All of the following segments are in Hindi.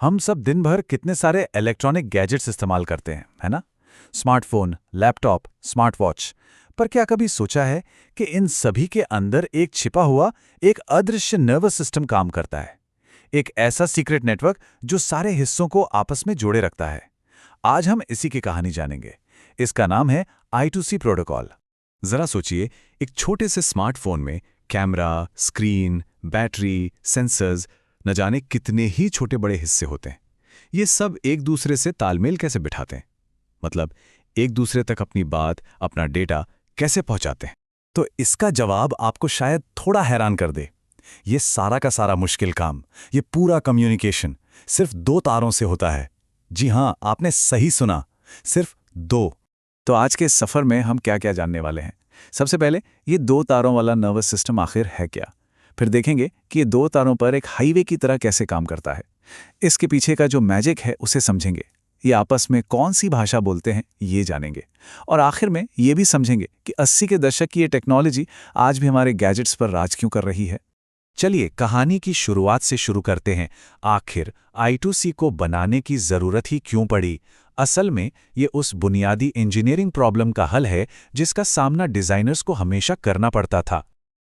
हम सब दिन भर कितने सारे इलेक्ट्रॉनिक गैजेट्स इस्तेमाल करते हैं, है ना? Smartphone, laptop, smart watch. पर क्या कभी सोचा है कि इन सभी के अंदर एक छिपा हुआ, एक अदृश्य नर्वस सिस्टम काम करता है? एक ऐसा सीक्रेट नेटवर्क जो सारे हिस्सों को आपस में जोड़े रखता है। आज हम इसी की कहानी जानेंगे। इसका नाम है I2C प्रोटोकॉल। जरा सोचिए, एक छोटे से स्मार्टफोन में कैमरा, स्क्रीन, बैटरी, सेंसर्स, न जाने कितने ही छोटे बड़े हिस्से होते हैं। ये सब एक दूसरे से तालमेल कैसे बिठाते हैं? मतलब एक दूसरे तक अपनी बात, अपना डेटा कैसे पहुंचाते हैं? तो इसका जवाब आपको शायद थोड़ा हैरान कर दे। ये सारा का सारा मुश्किल काम, ये पूरा कम्युनिकेशन सिर्फ 2 तारों से होता है। जी हां, आपने सही सुना, सिर्फ 2। तो आज के इस सफर में हम क्या क्या जानने वाले हैं? सबसे पहले, ये 2 तारों वाला नर्वस सिस्टम आखिर है क्या? फिर देखेंगे कि ये 2 तारों पर एक हाईवे की तरह कैसे काम करता है। इसके पीछे का जो मैजिक है उसे समझेंगे। ये आपस में कौन सी भाषा बोलते हैं ये जानेंगे। और आखिर में ये भी समझेंगे कि 80 के दशक की ये टेक्नोलॉजी आज भी हमारे गैजेट्स पर राज क्यों कर रही है। चलिए कहानी की शुरुआत से शुरू करते हैं। आखिर I2C को बनाने की जरूरत ही क्यों पड़ी? असल में ये उस बुनियादी इंजीनियरिंग प्रॉब्लम का हल है जिसका सामना डिजाइनर्स को हमेशा करना पड़ता था।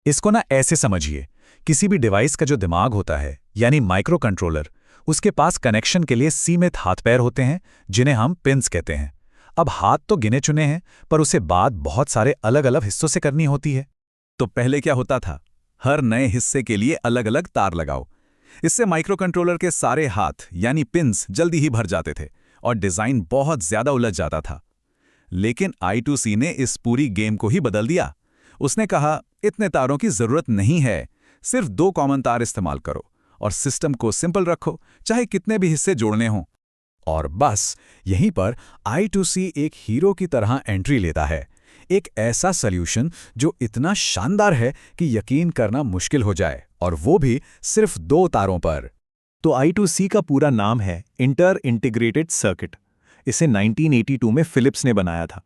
इसको ना ऐसे समझिए, किसी भी डिवाइस का जो दिमाग होता है, यानी माइक्रो कंट्रोलर, उसके पास कनेक्शन के लिए सीमित हाथ पैर होते हैं जिन्हें हम पिन्स कहते हैं। अब हाथ तो गिने चुने हैं, पर उसे बात बहुत सारे अलग अलग हिस्सों से करनी होती है। तो पहले क्या होता था? हर नए हिस्से के लिए अलग अलग तार लगाओ। इससे माइक्रो कंट्रोलर के सारे हाथ यानी पिन्स जल्दी ही भर जाते थे और डिजाइन बहुत ज्यादा उलझ जाता था। लेकिन I2C ने इस पूरी गेम को ही बदल दिया। उसने कहा, इतने तारों की जरूरत नहीं है, सिर्फ 2 कॉमन तार इस्तेमाल करो और सिस्टम को सिंपल रखो, चाहे कितने भी हिस्से जोड़ने हों। और बस यहीं पर I2C एक हीरो की तरह एंट्री लेता है। एक ऐसा सॉल्यूशन जो इतना शानदार है कि यकीन करना मुश्किल हो जाए, और वो भी सिर्फ 2 तारों पर। तो I2C का पूरा नाम है इंटर इंटीग्रेटेड सर्किट। इसे 1982 में फिलिप्स ने बनाया था।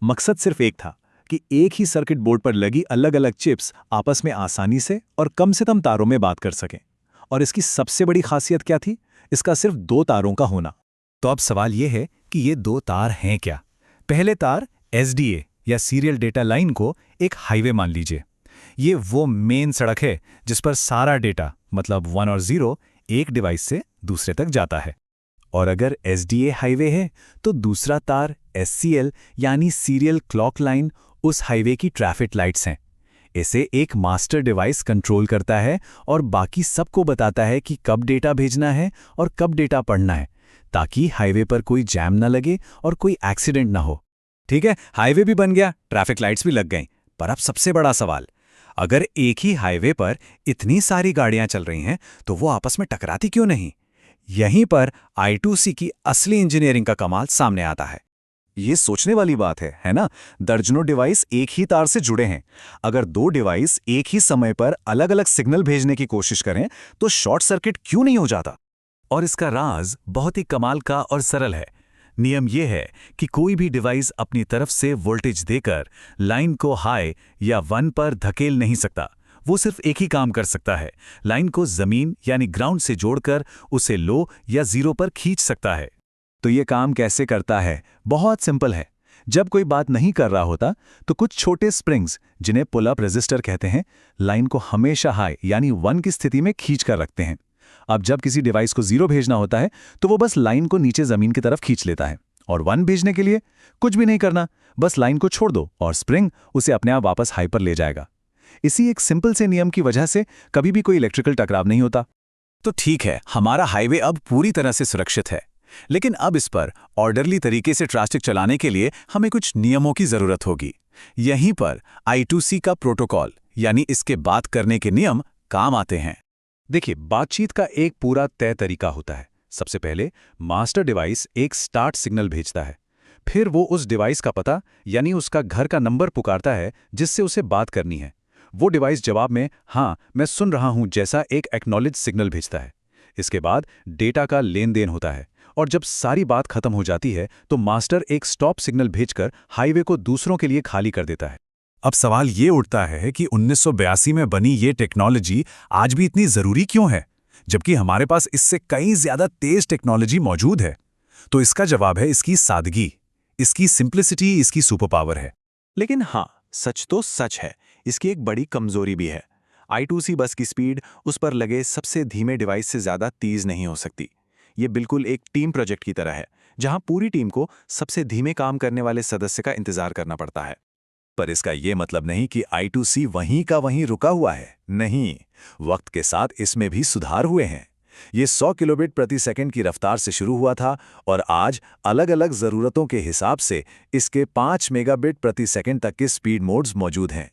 मकसद सिर्फ एक था कि एक ही सर्किट बोर्ड पर लगी अलग अलग चिप्स आपस में आसानी से और कम से कम तारों में बात कर सकें। और इसकी सबसे बड़ी खासियत क्या थी? इसका सिर्फ 2 तारों का होना। तो अब सवाल यह है कि ये 2 तार हैं क्या? पहले तार SDA या सीरियल डेटा लाइन को एक हाईवे मान लीजिए। ये वो मेन सड़क है जिस पर सारा डेटा, मतलब 1 और 0, एक डिवाइस से दूसरे तक जाता है। और अगर SDA हाईवे है तो दूसरा तार SCL यानी सीरियल क्लॉक लाइन उस हाईवे की ट्रैफिक लाइट्स हैं। इसे एक मास्टर डिवाइस कंट्रोल करता है और बाकी सबको बताता है कि कब डेटा भेजना है और कब डेटा पढ़ना है, ताकि हाईवे पर कोई जैम ना लगे और कोई एक्सीडेंट ना हो। ठीक है, हाईवे भी बन गया, ट्रैफिक लाइट्स भी लग गईं। पर अब सबसे बड़ा सवाल, अगर एक ही हाईवे पर इतनी सारी गाड़ियां चल रही हैं तो वो आपस में टकराती क्यों नहीं? यहीं पर I2C की असली इंजीनियरिंग का कमाल सामने आता है। ये सोचने वाली बात है ना? दर्जनों डिवाइस एक ही तार से जुड़े हैं। अगर 2 डिवाइस एक ही समय पर अलग अलग सिग्नल भेजने की कोशिश करें तो शॉर्ट सर्किट क्यों नहीं हो जाता? और इसका राज बहुत ही कमाल का और सरल है। नियम यह है कि कोई भी डिवाइस अपनी तरफ से वोल्टेज देकर लाइन को हाई या 1 पर धकेल नहीं सकता। वो सिर्फ एक ही काम कर सकता है, लाइन को जमीन यानी ग्राउंड से जोड़कर उसे लो या 0 पर खींच सकता है। तो ये काम कैसे करता है? बहुत सिंपल है। जब कोई बात नहीं कर रहा होता तो कुछ छोटे स्प्रिंग्स, जिन्हें पुल अप रेजिस्टर कहते हैं, लाइन को हमेशा हाई यानी 1 की स्थिति में खींच कर रखते हैं। अब जब किसी डिवाइस को 0 भेजना होता है तो वो बस लाइन को नीचे जमीन की तरफ खींच लेता है। और 1 भेजने के लिए कुछ भी नहीं करना, बस लाइन को छोड़ दो और स्प्रिंग उसे अपने आप वापस हाई पर ले जाएगा। इसी एक सिंपल से नियम की वजह से कभी भी कोई इलेक्ट्रिकल टकराव नहीं होता। तो ठीक है, हमारा हाईवे अब पूरी तरह से सुरक्षित है। लेकिन अब इस पर ऑर्डरली तरीके से ट्रैफिक चलाने के लिए हमें कुछ नियमों की जरूरत होगी। यहीं पर I2C का प्रोटोकॉल यानी इसके बात करने के नियम काम आते हैं। देखिए, बातचीत का एक पूरा तय तरीका होता है। सबसे पहले मास्टर डिवाइस एक स्टार्ट सिग्नल भेजता है। फिर वो उस डिवाइस का पता यानी उसका घर का नंबर पुकारता है जिससे उसे बात करनी है। वो डिवाइस जवाब में हाँ मैं सुन रहा हूं जैसा एक एक्नॉलेज सिग्नल भेजता है। इसके बाद डेटा का लेन देन होता है और जब सारी बात खत्म हो जाती है तो मास्टर एक स्टॉप सिग्नल भेजकर हाईवे को दूसरों के लिए खाली कर देता है। अब सवाल ये उठता है कि 1982 में बनी ये टेक्नोलॉजी आज भी इतनी जरूरी क्यों है? जबकि हमारे पास इससे कई ज्यादा तेज टेक्नोलॉजी मौजूद है। तो इसका जवाब है इसकी सादगी, इसकी सिंप्लिसिटी, इसकी सुपर पावर है। लेकिन हाँ, सच तो सच है, इसकी एक बड़ी कमजोरी भी है। I2C बस की स्पीड उस पर लगे सबसे धीमे डिवाइस से ज़्यादा तेज नहीं हो सकती। ये बिल्कुल एक टीम प्रोजेक्ट की तरह है, जहां पूरी टीम को सबसे धीमे काम करने वाले सदस्य का इंतजार करना पड़ता है। पर इसका ये मतलब नहीं कि I2C वहीं का वहीं रुका हुआ है। नहीं, वक्त के साथ इसमें भी सुधार हुए हैं। ये 100 किलोबिट प्रति सेकंड की रफ्तार से शुरू हुआ था और आज अलग अलग ज़रूरतों के हिसाब से इसके 5 मेगाबिट प्रति सेकंड तक के स्पीड मोड्स मौजूद हैं।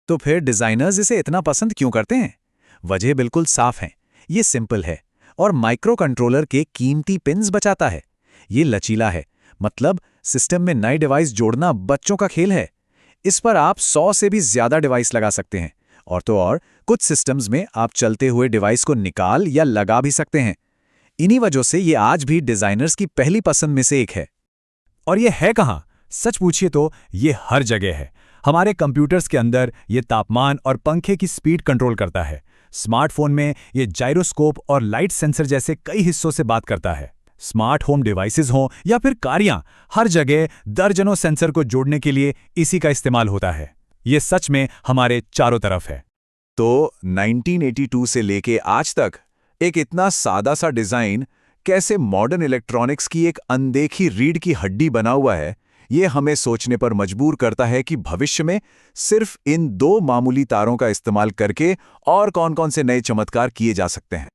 तो फिर डिज़ाइनर्स इसे इतना पसंद क्यों करते हैं? वजह बिल्कुल साफ है। ये सिंपल है और माइक्रो कंट्रोलर के कीमती पिन्स बचाता है। ये लचीला है, मतलब सिस्टम में नए डिवाइस जोड़ना बच्चों का खेल है। इस पर आप 100 से भी ज़्यादा डिवाइस लगा सकते हैं, और तो और कुछ सिस्टम्स में आप चलते हुए डिवाइस को निकाल या लगा भी सकते हैं। इन्हीं वजह से ये आज भी डिज़ाइनर्स की पहली पसंद में से एक है। और ये है कहाँ? सच पूछिए तो ये हर जगह है। हमारे कंप्यूटर्स के अंदर ये तापमान और पंखे की स्पीड कंट्रोल करता है। स्मार्टफोन में ये जाइरोस्कोप और लाइट सेंसर जैसे कई हिस्सों से बात करता है। स्मार्ट होम डिवाइसेस हों या फिर कारियां, हर जगह दर्जनों सेंसर को जोड़ने के लिए इसी का इस्तेमाल होता है। ये सच में हमारे चारों तरफ है। तो 1982 से लेके आज तक एक इतना सादा सा डिज़ाइन कैसे मॉडर्न इलेक्ट्रॉनिक्स की एक अनदेखी रीढ़ की हड्डी बना हुआ है, ये हमें सोचने पर मजबूर करता है कि भविष्य में सिर्फ इन 2 मामूली तारों का इस्तेमाल करके और कौन-कौन से नए चमत्कार किए जा सकते हैं।